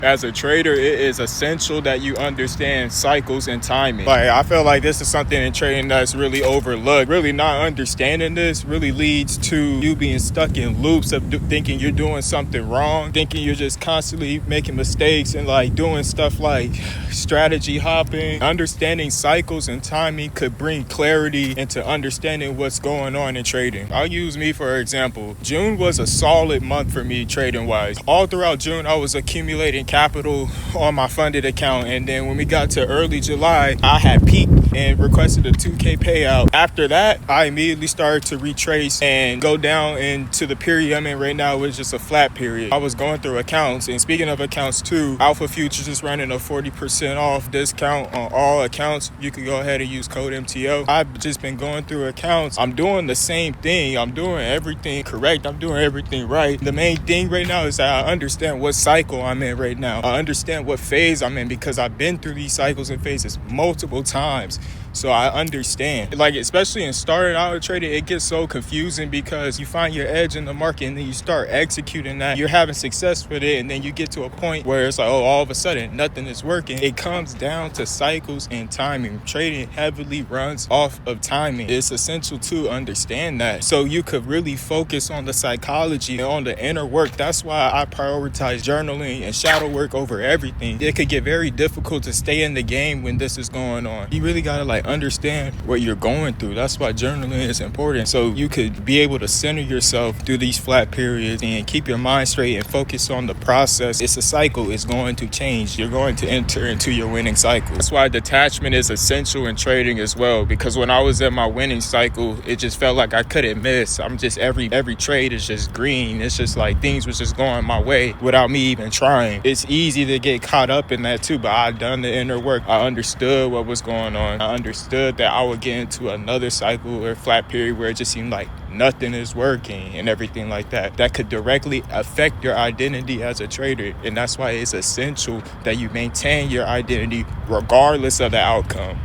As a trader, it is essential that you understand cycles and timing. Like, I feel like this is something in trading that's really overlooked. Really not understanding this really leads to you being stuck in loops of thinking you're doing something wrong, thinking you're just constantly making mistakes and like doing stuff like strategy hopping. Understanding cycles and timing could bring clarity into understanding what's going on in trading. I'll use me for example. June was a solid month for me trading wise. All throughout June, I was accumulating capital on my funded account, and then when we got to early July, I had peaked and requested a 2K payout. After that, I immediately started to retrace and go down into the period I'm in right now, which is just a flat period. I was going through accounts, and speaking of accounts too, Alpha Futures is running a 40% off discount on all accounts. You can go ahead and use code MTO. I've just been going through accounts. I'm doing the same thing. I'm doing everything correct. I'm doing everything right. The main thing right now is that I understand what cycle I'm in right now. I understand what phase I'm in because I've been through these cycles and phases multiple times. So I understand. Like, especially in starting out trading, it gets so confusing because you find your edge in the market and then you start executing that. You're having success with it, and then you get to a point where it's like, oh, all of a sudden nothing is working. It comes down to cycles and timing. Trading heavily runs off of timing. It's essential to understand that so you could really focus on the psychology and on the inner work. That's why I prioritize journaling and shadow work over everything. It could get very difficult to stay in the game when this is going on. You really gotta understand what you're going through. That's why journaling is important, so you could be able to center yourself through these flat periods and keep your mind straight and focus on the process. It's a cycle. It's going to change. You're going to enter into your winning cycle. That's why detachment is essential in trading as well, because when I was in my winning cycle, it just felt like I couldn't miss. I'm just every trade is just green. It's just like things was just going my way without me even trying. It's easy to get caught up in that too, but I done the inner work. I understood what was going on. I understood that I would get into another cycle or flat period where it just seemed like nothing is working and everything like that. That could directly affect your identity as a trader, and that's why it's essential that you maintain your identity regardless of the outcome.